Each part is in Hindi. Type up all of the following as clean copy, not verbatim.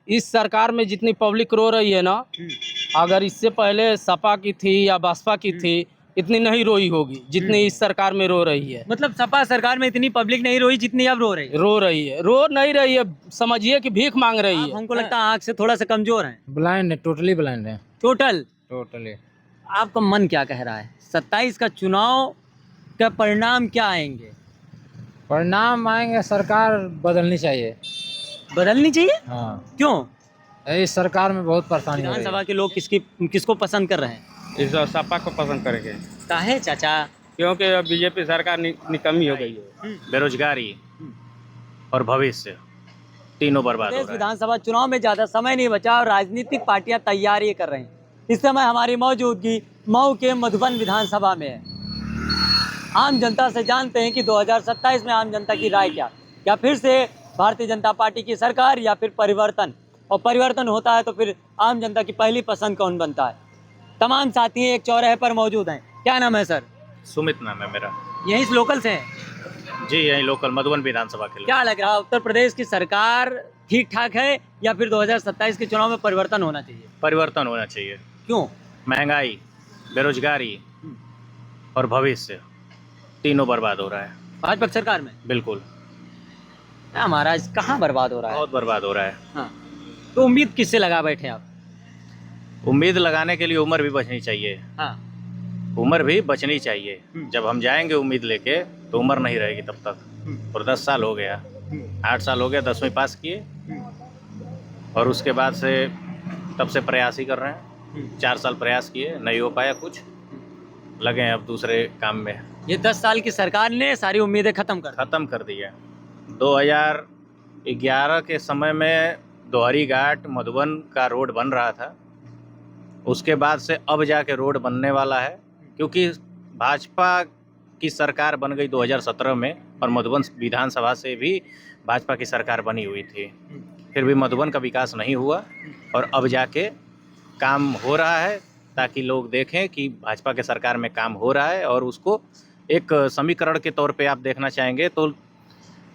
इस सरकार में जितनी पब्लिक रो रही है ना, अगर इससे पहले सपा की थी या बसपा की थी, इतनी नहीं रोई होगी जितनी इस सरकार में रो रही है। मतलब सपा सरकार में इतनी पब्लिक नहीं रोई जितनी अब रो रही है। रो रही है, रो नहीं रही है, समझिए कि भीख मांग रही आप है। हमको लगता है आँख से थोड़ा सा कमजोर हैं। ब्लाइंड है, टोटली ब्लाइंड है, टोटल टोटली। आपका मन क्या कह रहा है? 27 का चुनाव का परिणाम क्या आएंगे? परिणाम आएंगे, सरकार बदलनी चाहिए। बदलनी चाहिए? हाँ, क्यों? इस सरकार में बहुत परेशानी हो रही है। विधानसभा के लोग किसको पसंद कर रहे हैं? इस सपा को पसंद करेंगे काहे चाचा? क्योंकि अब बीजेपी सरकार निकम्मी हो गई है। बेरोजगारी और भविष्य तीनों बर्बाद हो प्रदेश रहा है। विधानसभा चुनाव में ज्यादा समय नहीं बचा और राजनीतिक पार्टियां तैयारी कर रही हैं। इस समय हमारी मौजूदगी मऊ के मधुबन विधानसभा में है। आम जनता से जानते हैं कि 2027 में आम जनता की राय क्या फिर से भारतीय जनता पार्टी की सरकार या फिर परिवर्तन, और परिवर्तन होता है तो फिर आम जनता की पहली पसंद कौन बनता है? तमाम साथी एक चौराहे पर मौजूद हैं। क्या नाम है सर? सुमित नाम है मेरा। यहीं से लोकल से हैं? जी, यही लोकल मधुबन विधानसभा के लिए। क्या लग रहा है, उत्तर प्रदेश की सरकार ठीक ठाक है या फिर 2027 के चुनाव में परिवर्तन होना चाहिए? परिवर्तन होना चाहिए। क्यों? महंगाई, बेरोजगारी और भविष्य तीनों बर्बाद हो रहा है। भाजपा की सरकार में बिल्कुल, क्या महाराज, कहाँ बर्बाद हो रहा है? बहुत बर्बाद हो रहा है। हाँ, तो उम्मीद किससे लगा बैठे आप? उम्मीद लगाने के लिए उम्र भी बचनी चाहिए। हाँ, उम्र भी बचनी चाहिए। जब हम जाएंगे उम्मीद लेके तो उम्र नहीं रहेगी तब तक। और 10 साल हो गया, 8 साल हो गया 10वीं पास किए, और उसके बाद से तब से प्रयास ही कर रहे हैं। 4 साल प्रयास किए, नहीं हो पाया कुछ, लगे हैं अब दूसरे काम में। ये 10 साल की सरकार ने सारी उम्मीदें खत्म कर दी है। 2011 के समय में दोहरी घाट मधुबन का रोड बन रहा था, उसके बाद से अब जाके रोड बनने वाला है, क्योंकि भाजपा की सरकार बन गई 2017 में और मधुबन विधानसभा से भी भाजपा की सरकार बनी हुई थी। फिर भी मधुबन का विकास नहीं हुआ, और अब जाके काम हो रहा है, ताकि लोग देखें कि भाजपा के सरकार में काम हो रहा है। और उसको एक समीकरण के तौर पे आप देखना चाहेंगे तो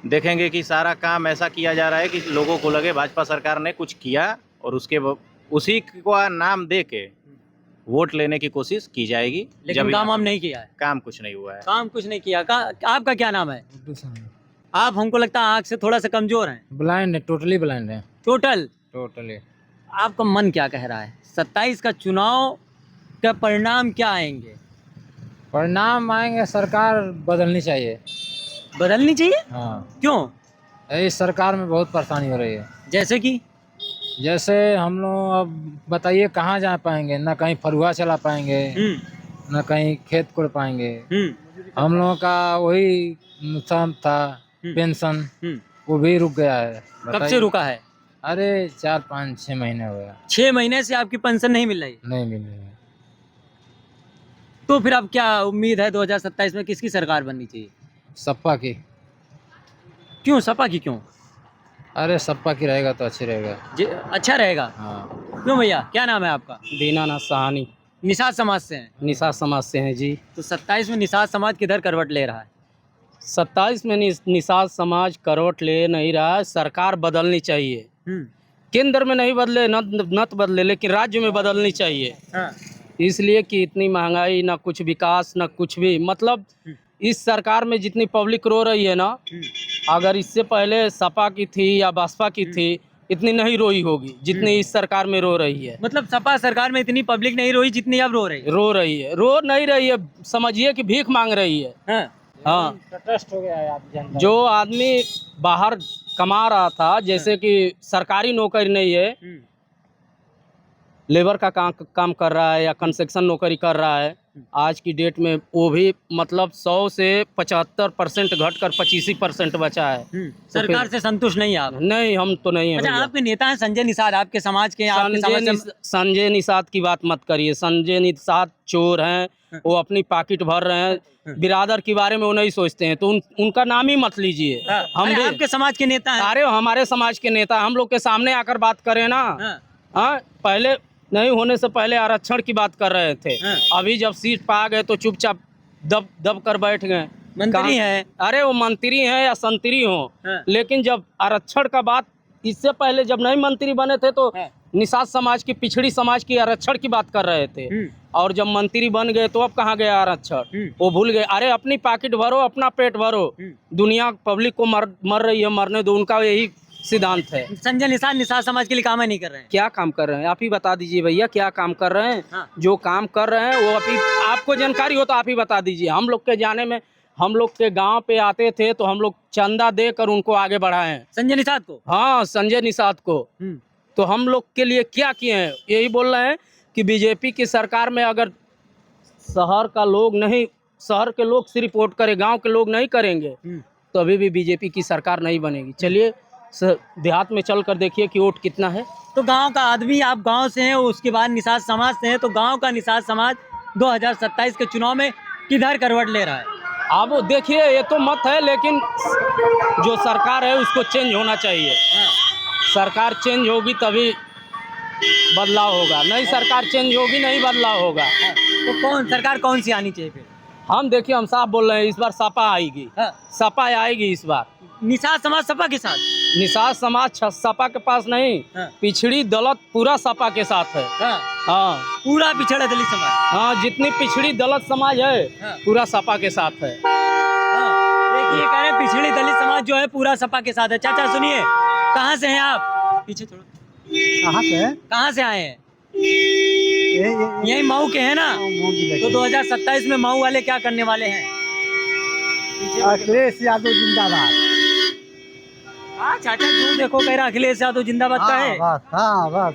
देखेंगे कि सारा काम ऐसा किया जा रहा है कि लोगों को लगे भाजपा सरकार ने कुछ किया, और उसी को नाम दे के वोट लेने की कोशिश की जाएगी। लेकिन काम हम नहीं किया है। काम कुछ नहीं हुआ है। काम कुछ नहीं किया। आपका क्या नाम है? आप हमको लगता है आँख से थोड़ा सा कमजोर हैं। ब्लाइंड है, टोटली ब्लाइंड है, टोटल टोटली। आपका मन क्या कह रहा है? 27 का चुनाव का परिणाम क्या आएंगे? परिणाम आएंगे, सरकार बदलनी चाहिए। बदलनी चाहिए? हाँ, क्यों? इस सरकार में बहुत परेशानी हो रही है। जैसे कि जैसे हम लोग अब बताइए कहाँ जा पाएंगे, ना कहीं फरुआ चला पाएंगे, ना कहीं खेत कोड़ पाएंगे। हम लोगों का वही नुकसान था, पेंशन वो भी रुक गया है। कब से रुका है? अरे 4-5-6 महीने हो गया। 6 महीने से आपकी पेंशन नहीं मिल रही? नहीं मिल रही है। तो फिर अब क्या उम्मीद है 2027 में किसकी सरकार बननी चाहिए? सपा की। क्यों सपा की? क्यों? अरे सपा की रहेगा तो अच्छी रहेगा। अच्छा रहेगा। हाँ। क्यों भैया, क्या नाम है आपका? दीनानाथ साहनी। निषाद समाज से हैं? निषाद समाज से हैं जी। तो 27 में निषाद समाज किधर करवट ले रहा है? 27 में निषाद समाज करवट ले नहीं रहा है। सरकार बदलनी चाहिए। केंद्र में नहीं बदले न बदले, लेकिन राज्य में बदलनी चाहिए। हाँ। इसलिए कि इतनी महंगाई, ना कुछ विकास, ना कुछ भी, मतलब इस सरकार में जितनी पब्लिक रो रही है ना, अगर इससे पहले सपा की थी या बसपा की थी, इतनी नहीं रोई होगी जितनी इस सरकार में रो रही है। मतलब सपा सरकार में इतनी पब्लिक नहीं रोई जितनी अब रो रही है। रो रही है, रो नहीं रही है, समझिए कि भीख मांग रही है। हाँ, प्रोटेस्ट हो गया है आप जनता। जो आदमी बाहर कमा रहा था, जैसे कि सरकारी नौकरी नहीं है, लेबर का काम कर रहा है या कंस्ट्रक्शन नौकरी कर रहा है, आज की डेट में वो भी मतलब 100 से 75% घटकर 25% बचा है। सरकार से संतुष्ट नहीं आप? नहीं, हम तो नहीं है। अच्छा, आपके नेता हैं संजय निषाद, आपके समाज के? संजय निषाद की बात मत करिए। संजय निषाद चोर हैं, वो अपनी पॉकेट भर रहे हैं, बिरादर के बारे में वो नहीं सोचते हैं, तो उनका नाम ही मत लीजिए। हम भी आपके समाज के नेता हैं। अरे हमारे समाज के नेता, हम लोग के सामने आकर बात करें ना। हाँ, पहले नहीं होने से पहले आरक्षण की बात कर रहे थे। अभी जब सीट पर आ गए तो चुपचाप दब कर बैठ गए। मंत्री हैं? अरे वो मंत्री हैं या संतरी हो, लेकिन जब आरक्षण का बात इससे पहले जब नए मंत्री बने थे तो हाँ। निषाद समाज की, पिछड़ी समाज की आरक्षण की बात कर रहे थे, और जब मंत्री बन गए तो अब कहाँ गया आरक्षण, वो भूल गए। अरे अपनी पॉकेट भरो, अपना पेट भरो, दुनिया पब्लिक को मर रही है, मरने दो, उनका यही सिद्धांत है। संजय निषाद निषाद समाज के लिए काम नहीं कर रहे हैं। क्या काम कर रहे हैं आप ही बता दीजिए भैया, क्या काम कर रहे हैं? हाँ। जो काम कर रहे हैं वो अभी आपको जानकारी हो तो आप ही बता दीजिए। हम लोग के जाने में, हम लोग के गांव पे आते थे तो हम लोग चंदा देकर उनको आगे बढ़ाए हैं। संजय निषाद को? हाँ, संजय निषाद को। तो हम लोग के लिए क्या किए हैं? यही बोल रहे हैं कि बीजेपी की सरकार में अगर शहर का लोग नहीं, शहर के लोग सिर्फ वोट करे, गांव के लोग नहीं करेंगे तो अभी भी बीजेपी की सरकार नहीं बनेगी। चलिए देहात में चल कर देखिए कि वोट कितना है। तो गांव का आदमी, आप गांव से हैं, उसके बाद निषाद समाज से हैं, तो गांव का निषाद समाज 2027 के चुनाव में किधर करवट ले रहा है? अब देखिए, ये तो मत है, लेकिन जो सरकार है उसको चेंज होना चाहिए। सरकार चेंज होगी तभी बदलाव होगा, नहीं सरकार चेंज होगी नहीं बदलाव होगा। तो कौन सरकार कौन सी आनी चाहिए फिर? हम देखिए, हम साफ बोल रहे हैं, इस बार सपा आएगी। हाँ। सपा आएगी इस बार। निषाद समाज सपा के साथ? निषाद समाज सपा के पास नहीं, हाँ। पिछड़ी दलित पूरा सपा के साथ है। हाँ। हाँ, पूरा पिछड़ा दलित समाज? हाँ, जितनी पिछड़ी दलित समाज है हाँ। पूरा सपा के साथ है। हाँ। देखिए, कह रहे हैं पिछड़ी दलित समाज जो है पूरा सपा के साथ है। चाचा सुनिए, कहाँ से हैं आप? पीछे छोड़ो। कहाँ से है? कहाँ से आए हैं? ये यही मऊ के हैं ना? मऊ जिले तो 2027 में मऊ वाले क्या करने वाले हैं? अखिलेश यादव जिंदाबाद। हाँ चाचा, जो देखो कह रहा अखिलेश यादव जिंदाबाद का है। बस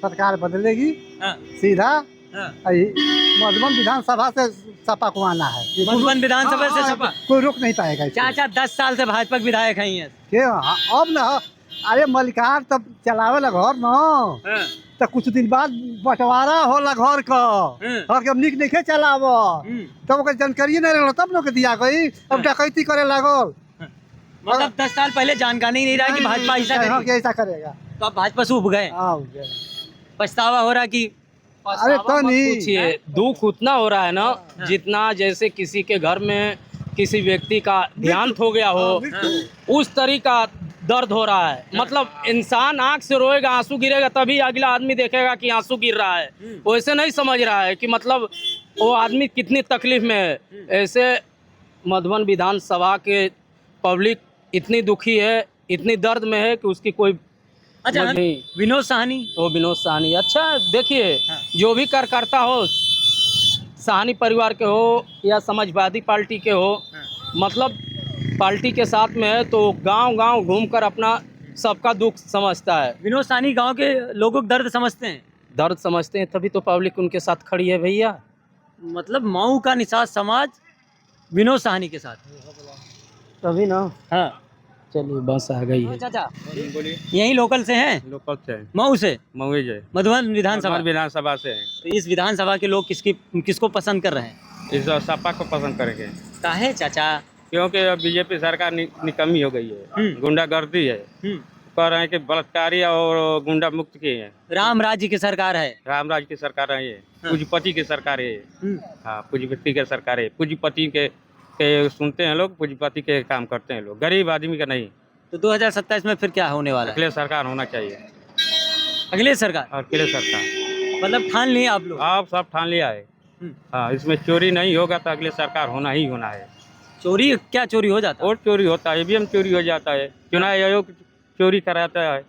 सरकार बदलेगी हाँ। सीधा। हाँ। मधुबन विधानसभा से सपा को आना है। मधुबन विधानसभा से सपा? कोई रोक नहीं पाएगा इसको। चाचा 10 साल से भाजपा के विधायक हैं। क्यों? अब न, अरे मलिकार तब चलावे ला घर न, तो कुछ दिन बाद बंटवारा होला घर का, घर के अब निक नहीं चलाव, तब ओकर जानकारी नहीं रहल, तब लोग दिया गई, अब डकैती करे लागल। मतलब 10 साल पहले जानकारी नहीं रहा कि भाजपा ऐसा करेगी। ऐसा करेगा, तो अब भाजपा से उब गए, पछतावा हो रहा कि? अरे तो नहीं, पूछिए, दुख उतना हो रहा है ना जितना जैसे किसी के घर में किसी व्यक्ति का देहांत हो गया हो, उस तरीका दर्द हो रहा है। मतलब इंसान आंख से रोएगा, आंसू गिरेगा, तभी अगला आदमी देखेगा कि आंसू गिर रहा है। वो ऐसे नहीं समझ रहा है कि मतलब वो आदमी कितनी तकलीफ में है। ऐसे मधुबन विधानसभा के पब्लिक इतनी दुखी है, इतनी दर्द में है कि उसकी कोई अच्छा नहीं। विनोद साहनी? वो विनोद साहनी, अच्छा देखिए, जो भी कार्यकर्ता हो, साहनी परिवार के हो या समाजवादी पार्टी के हो, मतलब पार्टी के साथ में है तो गांव-गांव घूमकर अपना सबका दुख समझता है। विनोद साहनी गांव के लोगों का दर्द समझते हैं? दर्द समझते हैं, तभी तो पब्लिक उनके साथ खड़ी है भैया। मतलब मऊ का निषाद समाज विनोद साहनी के साथ? तभी ना। हाँ। चलिए, बस आ गई है। चाचा यही लोकल से हैं? लोकल से मऊ से? मऊ से मधुबन विधानसभा? विधानसभा से हैं। तो इस विधानसभा के लोग किसको पसंद कर रहे हैं? इस बार सपा को पसंद करेंगे, काहे चाचा? क्योंकि अब बीजेपी सरकार निकम्मी हो गई है, गुंडागर्दी है, कह रहे हैं कि बलात्कारी और गुंडा मुक्त किए हैं। राम राज्य की सरकार है? रामराज की सरकार है ये, पूंजीपति की सरकार है ये। हाँ, पूंजीपति की सरकार है, पूंजीपति के सुनते हैं लोग, पूंजीपति के काम करते हैं लोग, गरीब आदमी का नहीं। तो 2027 में फिर क्या होने वाला है? अखिलेश सरकार होना चाहिए। अखिलेश सरकार? और अखिलेश सरकार मतलब ठान लिए आप लोग? आप सब ठान लिया है। हाँ, इसमें चोरी नहीं होगा तो अखिलेश सरकार होना ही होना है। चोरी? क्या चोरी हो जाता है? वोट चोरी होता है, ईवीएम चोरी हो जाता है, चुनाव आयोग चोरी कराता है,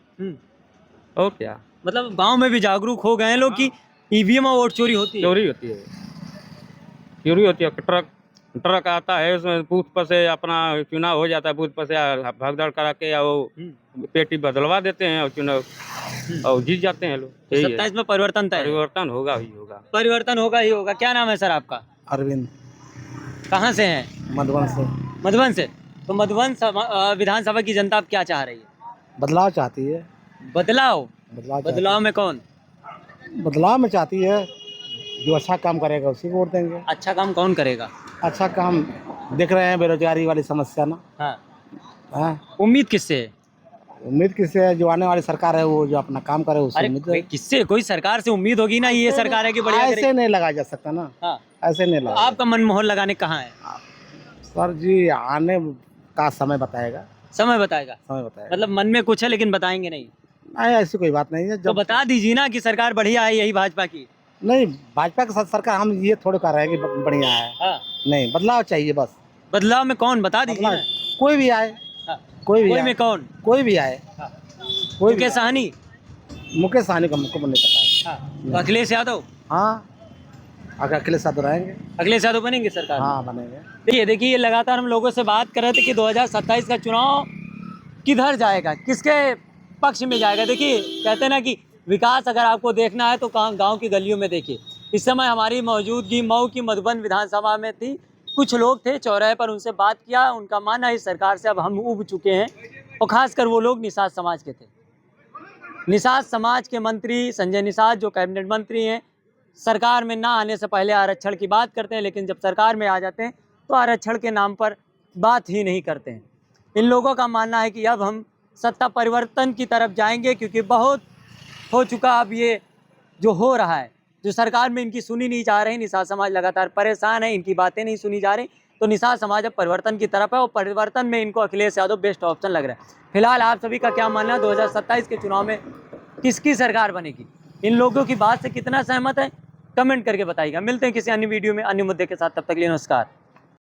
और क्या? मतलब गांव में भी जागरूक हो गए हैं लोग कि ईवीएम और वोट चोरी होती है? चोरी होती है, चोरी होती है। ट्रक आता है, उसमें बूथ पर से अपना चुनाव हो जाता है, बूथ पर से भगदड़ करा के या वो पेटी बदलवा देते हैं और चुनाव और जीत जाते हैं लोग। 27 में परिवर्तन तय? परिवर्तन होगा ही होगा। परिवर्तन होगा ही होगा। क्या नाम है सर आपका? अरविंद। कहाँ से हैं? मधुबन से। मधुबन से? तो मधुबन विधानसभा की जनता अब क्या चाह रही है? बदलाव चाहती है। बदलाव? बदलाव बदलाव में कौन? बदलाव में चाहती है, जो अच्छा काम करेगा उसी को वोट देंगे। अच्छा काम कौन करेगा? अच्छा काम देख रहे हैं, बेरोजगारी वाली समस्या ना। हाँ। उम्मीद किससे है? उम्मीद किससे है? जो आने वाली सरकार है वो जो अपना काम करे उससे उम्मीद है। किससे? कोई सरकार से उम्मीद होगी ना, ये सरकार है कि बढ़िया ऐसे नहीं लगाया जा सकता ना। हाँ। ऐसे नहीं लगा। आपका मन मोहर लगाने कहाँ है? सर जी, आने का समय बताएगा। समय बताएगा। समय बताया मतलब मन में कुछ है लेकिन बताएंगे नहीं। नहीं, ऐसी कोई बात नहीं है। तो जब बता दीजिए ना कि सरकार बढ़िया है यही भाजपा की। नहीं, भाजपा के साथ सरकार हम ये थोड़े कर रहे हैं कि बढ़िया है। हाँ, नहीं, बदलाव चाहिए बस। बदलाव में कौन बता दीजिए बदलाव ना। कोई भी आए, हाँ, कोई भी कोई आए, में कौन? कोई भी आए, हाँ, कोई भी मुकेश सहनी। आए। मुकेश सहनी का मुझको नहीं पता। हाँ, तो अखिलेश यादव। हाँ, अगर अखिलेश साथ रहेंगे। अखिलेश यादव बनेंगे सरकार में? हाँ, बनेंगे। देखिए ये लगातार हम लोगों से बात कर रहे थे कि 2027 का चुनाव किधर जाएगा, किसके पक्ष में जाएगा। देखिए कहते हैं ना कि विकास अगर आपको देखना है तो गांव की गलियों में देखिए। इस समय हमारी मौजूदगी मऊ की मधुबन विधानसभा में थी। कुछ लोग थे चौराहे पर, उनसे बात किया। उनका मानना है इस सरकार से अब हम ऊब चुके हैं, और खासकर वो लोग निषाद समाज के थे। निषाद समाज के मंत्री संजय निषाद जो कैबिनेट मंत्री हैं, सरकार में ना आने से पहले आरक्षण की बात करते हैं, लेकिन जब सरकार में आ जाते हैं तो आरक्षण के नाम पर बात ही नहीं करते हैं। इन लोगों का मानना है कि अब हम सत्ता परिवर्तन की तरफ जाएंगे, क्योंकि बहुत हो चुका अब ये जो हो रहा है, जो सरकार में इनकी सुनी नहीं जा रही। निषाद समाज लगातार परेशान है, इनकी बातें नहीं सुनी जा रही। तो निषाद समाज अब परिवर्तन की तरफ है, और परिवर्तन में इनको अखिलेश यादव बेस्ट ऑप्शन लग रहा है। फिलहाल आप सभी का क्या मानना है 2027 के चुनाव में किसकी सरकार बनेगी? इन लोगों की बात से कितना सहमत है, कमेंट करके बताइएगा। मिलते हैं किसी अन्य वीडियो में अन्य मुद्दे के साथ, तब तक के लिए नमस्कार।